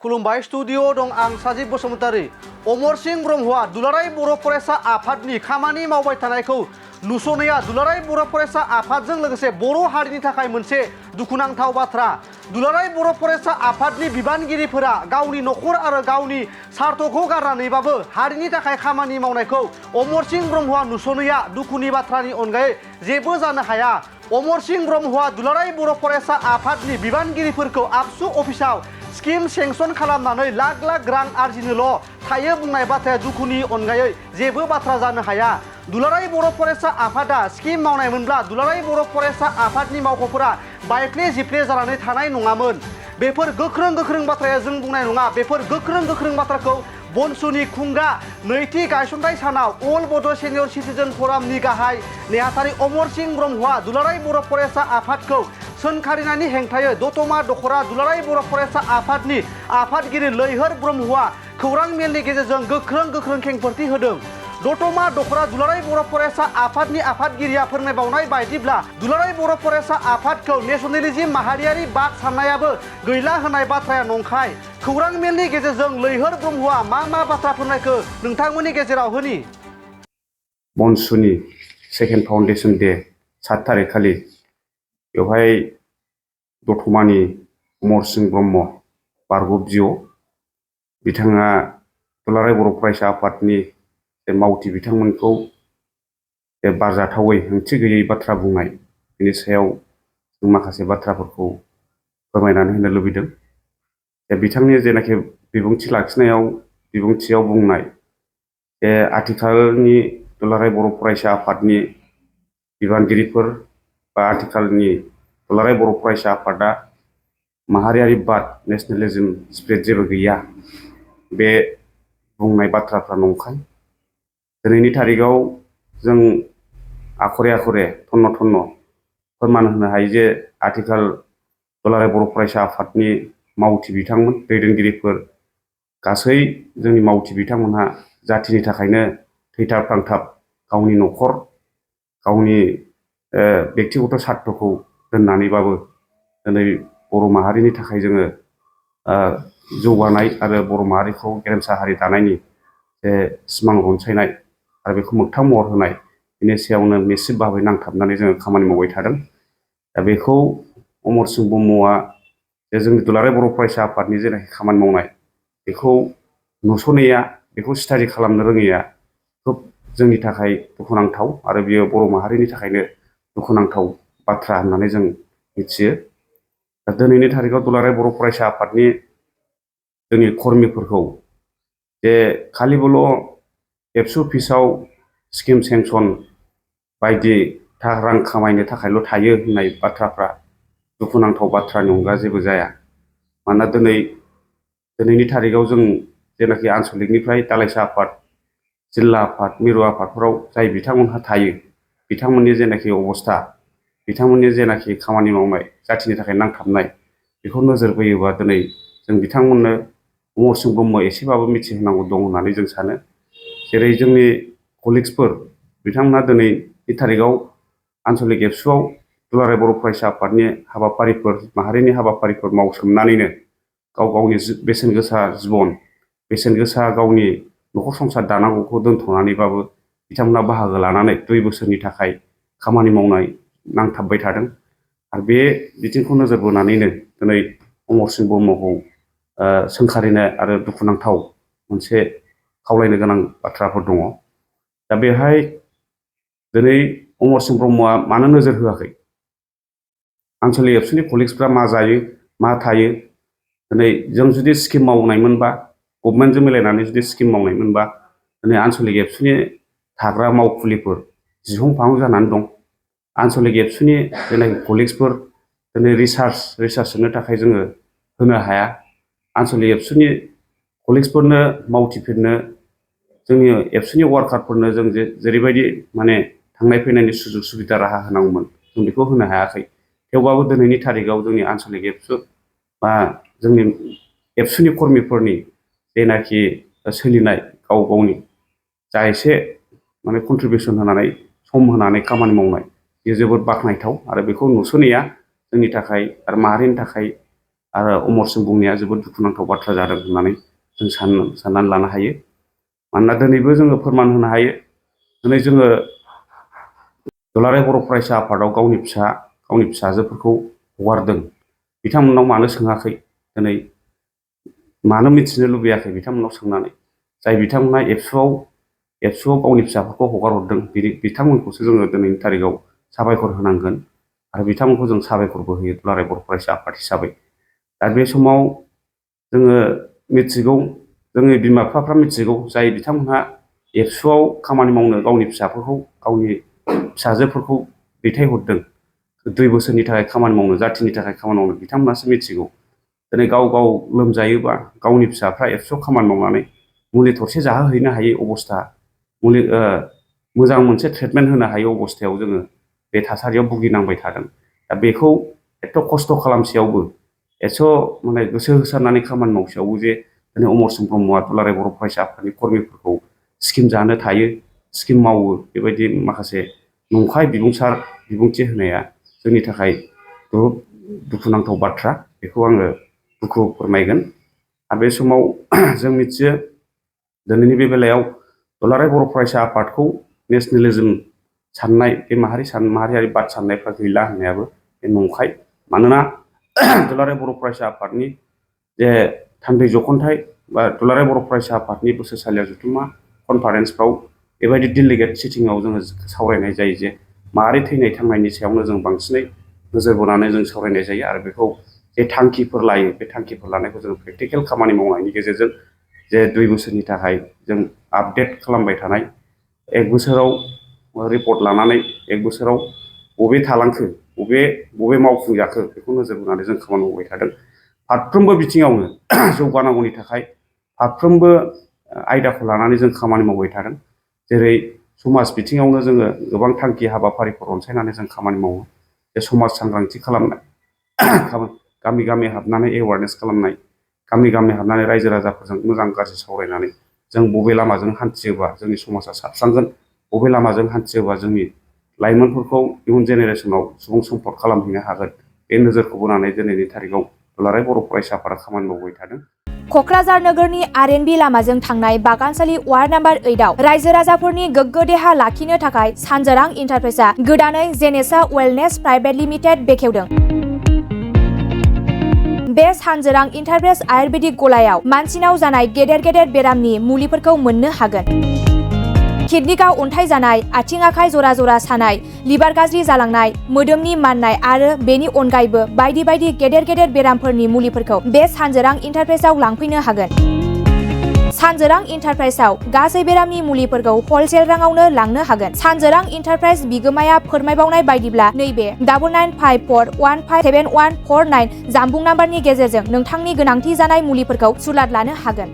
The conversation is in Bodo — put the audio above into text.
खुलुमबाय स्टुडिअ दं आं साजिब बसुमतारी। अमरस ब्रह्मआ दुलाराय बर' फरायसा आफादनि खामानि मावबाय थानायखौ नुस'नाया दुलाराय बर' फरायसा आफादजों लोगोसे बर' हारिनि थाखाय मोनसे दुखुनांथाव बाथ्रा। दुलाराय बर' फरायसा आफादनि बिबानगिरिफोरा गावनि नखर आरो गावनि सार्थखौ गारनानैबाबो हारिनि थाखाय खामानि मावनायखौ अमरस ब्रह्मआ नुस'नाया दुखुनि बाथ्रानि अनगायै जेबो जानो हाया। अमरस ब्रह्मआ दुलाराय बर' फरायसा आफादनि बिबानगिरिफोरखौ आबसु अफिसाव स्किम सेंसन खालामनानै लाख लाख रां आरजिनोल' थायो बुंनाय बाथ्राया दुखुनि अनगायै जेबो बाथ्रा जानो हाया। दुलाराय बर' फरायसा आफादा स्किम मावनायमोनब्ला दुलाराय बर' फरायसा आफादनि मावख'फोरा बायफ्ले जिफ्ले जानानै थानाय नङामोन। बेफोर गोख्रों गोख्रों बाथ्राया जों बुंनाय नङा। बेफोर गोख्रों गोख्रों बाथ्राखौ बनसुनि खुंगा नैथि गायसनथाय सानाव अल बड' सिनियर सिटिजेन फरामनि गाहाय नेहाथारि अमरस ब्रह्मआ दुलाराय बर' फरायसा आफादखौ सोंखारिनायनि हेंथायै दतमा दखरा दुलाराय बर' फरायसा आफादनि आफादगिरि लैहोर ब्रह्मआ खौरां मेलनि गेजेरजों गोख्रों गोख्रों खेंफोरथि होदों। दतमा दखरा दुलाराय बर' फरायसा आफादनि आफादगिरिया फोरमायबावनाय बायदिब्ला दुलाराय बर' फरायसा आफादखौ नेसनेलिज्म माहारियारि बाद साननायाबो गैला होनाय बाथ्राया नंखाय। खौरां मेलनि गेजेरजों लैहोर ब्रह्मआ मा बाथ्रा फोरमायखो नोंथांमोननि गेजेराव होनि। बनसुनि सेकेन्ड फाउन्डेसन डे 7 तारिख खालि बेवहाय दतमानि अमरस ब्रह्म बारग' बिअ बिथाङा दुलाराय बर' फरायसा आफादनि मावथि बिथांमोनखौ बारजाथावै ओंथि गैयै बाथ्रा बुंनाय बेनि सायाव जों माखासे बाथ्राफोरखौ फोरमायनानै होनो लुबैदों। बिथांनि जेनाखि बिबुंथियाव बुंनाय आथिखालनि दुलाराय बर' फरायसा आफादनि बिबानगिरिफोर बा आथिखालनि दुलाराय बर' फरायसा आफादा माहारियारि बाद नेसनेलिज्म स्पिरिट जेबो गैया। बे बुंनाय बाथ्राफ्रा नंखाय। दिनैनि तारिखाव जों आखरे आखरे थन्न थन्न फोरमान होनो हायो जे आथिखाल दुलाराय बर' फरायसा आफादनि मावथि बिथांमोन दैदेनगिरिफोर गासै जोंनि मावथि बिथांमोनहा जाथिनि थाखायनो थैथाब थांथाब गावनि न'खर गावनि बेक्तिगत सार्थखौ दोननानैबाबो दिनै बर' माहारिनि थाखाय जोङो जौगानाय आरो बर' माहारिखौ गेरेमसा हारि दानायनि सिमां रनसायनाय आरो बेखौ मोगथां महर होनाय बेनि सायावनो निश्चित भाबै नांथाबनानै जोङो खामानि मावबाय थादों। दा बेखौ अमरस ब्रह्मआ जोंनि दुलाराय बर' फरायसा आफादनि जेनाखि खामानि मावनाय बेखौ नुस'नाया बेखौ स्टाडि खालामनो रोङैया खोब जोंनि थाखाय दुखुनांथाव आरो बियो बर' माहारिनि थाखायनो दुखुनांथाव बाथ्रा होननानै जों मिथियो। दा दिनैनि तारिखाव दुलाराय बर' फरायसा आफादनि जोंनि कर्मिफोरखौ खालिबोल' एबसु अफिसाव स्किम सेंसन बायदि रां खामायनो थाखायल' थायो होननाय बाथ्राफ्रा दुखुनांथाव बाथ्रानि अनगा जेबो जाया। मानोना दिनैनि तारिखाव जों जेनाखि आनसलिकनिफ्राय दालाइसा आफाद जिल्ला आफाद मिरु आफादफोराव जाय बिथांमोनहा थायो बिथांमोननि जेनाखि अबस्था बिथांमोननि जेनाखि खामानि मावनाय जाथिनि थाखाय नांथाबनाय बेखौ नोजोर बोयोबा दिनै जों बिथांमोननो अमरस ब्रह्म एसेबाबो मिथिहोनांगौ दं होननानै जों सानो। जेरै जोंनि कलिग्सफोर बिथांमोनहा दिनैनि तारिखाव आनसलिक एबसुआव दुलाराय बर' फरायसा आफादनि हाबाफारिफोर माहारिनि हाबाफारिफोर मावसोमनानैनो गाव गावनि बेसेन गोसा जिबन बेसेन गोसा गावनि न'खर संसार दानांगौखौ दोनथ'नानैबाबो बिथांमोना बाहागो लानानै 2 बोसोरनि थाखाय खामानि मावनाय नांथाबबाय थादों। आरो बे बिथिंखौ नोजोर बोनानैनो दिनै अमरस ब्रह्मखौ सोंखारिनो आरो दुखुनांथाव मोनसे खावलायनो गोनां बाथ्राफोर दङ। दा बेहाय दिनै अमरस ब्रह्मआ मानो नोजोर होआखै आनसलिक एबसुनि कलिग्सफ्रा मा जायो मा थायो दिनै जों जुदि स्किम मावनायमोनबा गभर्नमेन्टजों मिलायनानै जुदि स्किम मावनायमोनबा दिनै आनसलिक एबसुनि थाग्रा मावखुलिफोर जिहं फाहं जानानै दं। आनसलिक एबसुनि जेनाखि कलिग्सफोर दिनै रिसार्च होनो थाखाय जोङो होनो हाया। आनसलिक एबसुनि कलिग्सफोरनो मावथिफोरनो जोंनि एबसुनि वार्कारफोरनो जों जेरैबायदि माने थांनाय फैनायनि सुजुग सुबिदा राहा होनांगौमोन जों बेखौ होनो हायाखै। थेवबाबो दिनैनि तारिखाव जोंनि आनसलिक एबसु बा जोंनि एबसुनि कर्मिफोरनि जेनाखि सोलिनाय गाव गावनि जा एसे माने कन्ट्रिबिउसन होनानै सम होनानै खामानि मावनाय बेयो जोबोद बाख्नायथाव आरो बेखौ नुस'नाया जोंनि थाखाय आरो माहारिनि थाखाय आरो अमर सिं बुंनाया जोबोद दुखुनांथाव बाथ्रा जादों होननानै जों साननानै लानो हायो। मानोना दिनैबो जोङो फोरमान होनो हायो, दिनै जोङो दुलाराय बर' फरायसा आफादाव गावनि फिसाजोफोरखौ हगारदों। बिथांमोननाव मानो सोङाखै, दिनै मानो मिथिनो लुबैयाखै बिथांमोननाव सोंनानै, जाय बिथांमोना एबसुआव गावनि फिसाफोरखौ हगार हरदों बिथांमोनखौसो जोङो दिनैनि थारिखआव साबायखर होनांगोन आरो बिथांमोनखौ जों साबायखरबो होयो दुलाराय बर' फरायसा आफाद हिसाबै। दा बे समाव जोङो मिथिगौ, जोंनि बिमा बिफाफ्रा मिथिगौ, जाय बिथांमोनहा एबसुआव खामानि मावनो गावनि फिसाजोफोरखौ दैथायहरदों 2 बोसोरनि थाखाय खामानि मावनो, जाथिनि थाखाय खामानि मावनो, बिथांमोनासो मिथिगौ। दिनै गाव लोमजायोबा गावनि फिसाफ्रा एबसुआव खामानि मावनानै मुलि थरसे जाहोहैनो हायै अबस्था, मोजां मोनसे ट्रिटमेन्ट होनो हायै अबस्थायाव जोङो बे थासारियाव भुगिनांबाय थादों। दा बेखौ एथ' खस्थ' खालामसेयावबो, माने गोसो होसारनानै खामानि मावसेयावबो जे दिनै अमरसिं ब्रह्मआ दुलाराय बर' फरायसा आफादनि कर्मिफोरखौ स्किम जानो थायो, स्किम मावो, बेबायदि माखासे नंखाय बिबुंथि होनाया जोंनि थाखाय दुखुनांथाव बाथ्रा। बेखौ आङो दुखु फोरमायगोन। आरो बे समाव जों मिथियो, दिनैनि बे बेलायाव दुलाराय बर' फरायसा आफादखौ नेसनेलिज्म साननाय, बे माहारियारिबाद साननायफ्रा गैला होननायाबो बे नंखाय। मानोना दुलाराय बर' फरायसा आफादनि जे थान्दै जख'न्थाय बा दुलाराय बर' फरायसा आफादनि बोसोरसालिया जथुम्मा कनफारेन्सफ्राव बेबायदि डेलिगेट सिटिंआव जोङो सावरायनाय जायो जे माहारि थैनाय थांनायनि सायावनो जों बांसिनै नोजोर बोनानै जों सावरायनाय जायो आरो बेखौ जे थांखिफोर लायो, बे थांखिफोर लानायखौ जों प्रेक्टिकेल खामानि मावनायनि गेजेरजों जे 2 बोसोरनि थाखाय जों आपडेट खालामबाय थानाय, 1 बोसोराव रिपर्ट लानानै 1 बोसोराव बबे थालांखो, बबे मावफुंजाखो, बेखौ नोजोर होनानै जों खामानि मावबाय थादों। फारफ्रोमबो बिथिङावनो जौगानांगौनि थाखाय फारफ्रोमबो आयदाखौ लानानै जों खामानि मावबाय थादों। जेरै समाज बिथिङावनो जोङो गोबां थांखि हाबाफारिफोर रनसायनानै जों खामानि मावो। बे समाज सांग्रांथि खालामनाय, गामि गामि हाबनानै एवारनेस खालामनाय, गामि गामि हाबनानै रायजो राजाफोरजों मोजां गाज्रि सावरायनानै जों बबे लामाजों हान्थियोबा जोंनि समाजा साबस्रांगोन, बबे लामाजों हान्थियोबा जोंनि लाइमोनफोरखौ इयुन जेनेरेसनाव सुबुं सम्पद खालामहैनो हागोन, बे नोजोरखौ बोनानै दिनैनि थारिखआव दुलाराय बर' फरायसा आफादा खामानि मावबाय थादों। क'क्राझार नोगोरनि आर.एन.बी लामाजों थांनाय बागानसालि वार्ड नाम्बार 8आव रायजो राजाफोरनि गोग्गो देहा लाखिनो थाखाय सानजोरां इन्टारप्राइजआ गोदानै जेनेसा वेलनेस प्राइभेट लिमिटेड बेखेवदों। बे सानजोरां इन्टारप्राइज आयुर्वेदिक गलायाव मानसिनाव जानाय गेदेर गेदेर बेरामनि मुलिफोरखौ मोननो हागोन। किडनिकआव अन्थाइ जानाय, आथिं आखाइ जरा जरा सानाय, लिभार गाज्रि जालांनाय, मोदोमनि माननाय आरो बेनि अनगायैबो बायदि बायदि गेदेर गेदेर बेरामफोरनि मुलिफोरखौ बे सानजोरां इन्टारप्राइजआव लांफैनो हागोन। सानजोरां इन्टारप्राइजआव गासै बेरामनि मुलिफोरखौ हलसेल राङावनो लांनो हागोन। सानजोरां इन्टारप्राइज बिगोमाया फोरमायबावनाय बायदिब्ला नैबे 9954157149 जानबुं नाम्बारनि गेजेरजों नोंथांनि गोनांथि जानाय मुलिफोरखौ सुलाद लानो हागोन।